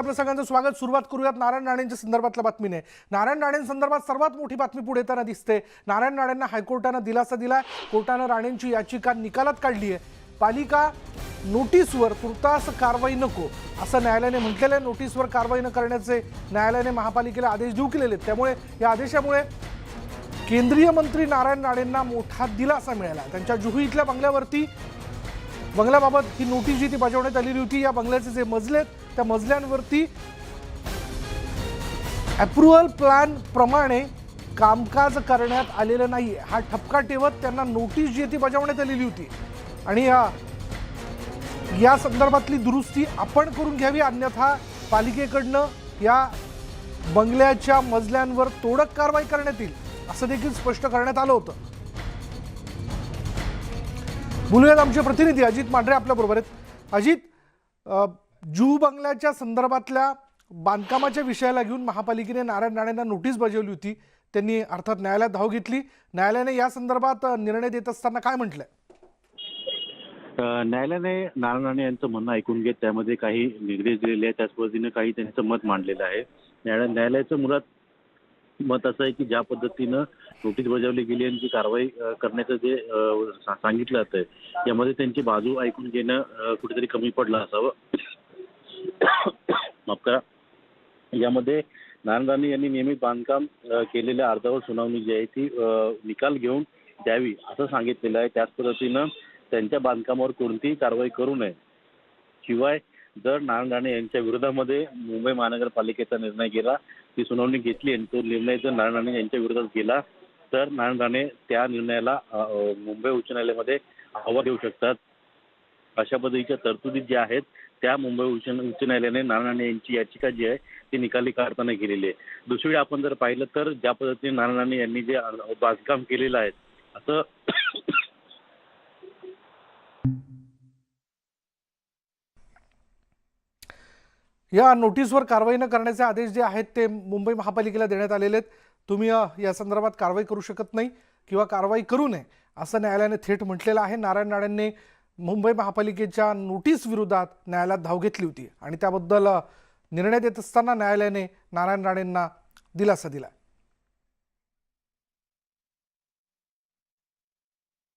आपल्या सगळ्यांचं स्वागत। सुरुवात करूयात नारायण राणेंच्या संदर्भातल्या बातमीने। नारायण राणेंसंदर्भात सर्वात मोठी बातमी पुढे येताना दिसते। नारायण राणेंना हायकोर्टाने दिलासा दिलाय। कोर्टाने राणेंची याचिका निकालात काढली आहे। पालिका नोटीसवर तुर्तास कारवाई नको असं न्यायालयाने म्हटलेलं आहे। नोटीसवर कारवाई न करण्याचे न्यायालयाने महापालिकेला आदेश देऊ केलेले आहेत। त्यामुळे या आदेशामुळे केंद्रीय मंत्री नारायण राणेंना मोठा दिलासा मिळाला। त्यांच्या जुहू इथल्या बंगल्याबाबत ही नोटीस जी ती बजावण्यात आलेली होती। या बंगल्याचे जे मजले आहेत त्या मजल्यांवरती अप्रूव्हल प्लॅन प्रमाणे कामकाज करण्यात आलेलं नाही हा ठपका ठेवत त्यांना नोटीस जी ती बजावण्यात आलेली होती। आणि या संदर्भातली दुरुस्ती आपण करून घ्यावी, अन्यथा पालिकेकडनं या बंगल्याच्या मजल्यांवर तोडक कारवाई करण्यात येईल असं देखील स्पष्ट करण्यात आलं होतं। बोलूयात आमचे प्रतिनिधी अजित मांढरे आपल्या बरोबर आहेत। अजित, जुहू बंगल्याच्या संदर्भातल्या बांधकामाच्या विषयाला घेऊन महापालिकेने नारायण राणेंना नोटीस बजावली होती। त्यांनी अर्थात न्यायालयात धाव घेतली। न्यायालयाने या संदर्भात निर्णय देत असताना काय म्हटलंय? न्यायालयाने नारायण राणे यांचं म्हणणं ऐकून घेत त्यामध्ये काही निर्देश दिलेले आहेत, त्याच पद्धतीने काही त्यांचं मत मांडलेलं आहे। न्यायालयाचं मुळात मत असं आहे की ज्या पद्धतीनं नोटीस बजावली गेली आणि जी कारवाई करण्याचं जे सांगितलं जातंय यामध्ये त्यांची बाजू ऐकून घेणं कुठेतरी कमी पडलं असावं। माफ करा, यामध्ये नारायण राणे यांनी नियमित बांधकाम केलेल्या अर्जावर सुनावणी जी आहे ती निकाल घेऊन द्यावी असं सांगितलेलं आहे। त्याच पद्धतीनं त्यांच्या बांधकामावर कोणतीही कारवाई करू नये। शिवाय जर नारायण राणे यांच्या विरोधामध्ये मुंबई महानगरपालिकेचा निर्णय गेला, ती सुनावणी घेतली आणि तो निर्णय जर नारायण राणे यांच्या विरोधात गेला तर नारायण राणे त्या निर्णयाला मुंबई उच्च न्यायालयामध्ये आव्हान देऊ शकतात। अशा पद्धतीच्या तरतुदी ज्या आहेत त्या मुंबई उच्च न्यायालयाने नारायण राणे यांची याचिका जी आहे ती निकाली काढताना केलेली आहे। दुसरी आपण जर पाहिलं तर ज्या पद्धतीने नारायण राणे यांनी जे बांधकाम केलेलं आहे असं या नोटीसवर कारवाई न करण्याचे आदेश जे आहेत ते मुंबई महापालिकेला देण्यात आलेले आहेत। तुम्ही या संदर्भात कारवाई करू शकत नाही किंवा कारवाई करू नये असं न्यायालयाने थेट म्हटलेलं आहे। नारायण राणेंनी मुंबई महापालिकेच्या नोटीस विरोधात न्यायालयात धाव घेतली होती आणि त्याबद्दल निर्णय देत असताना न्यायालयाने नारायण राणेंना दिलासा दिला।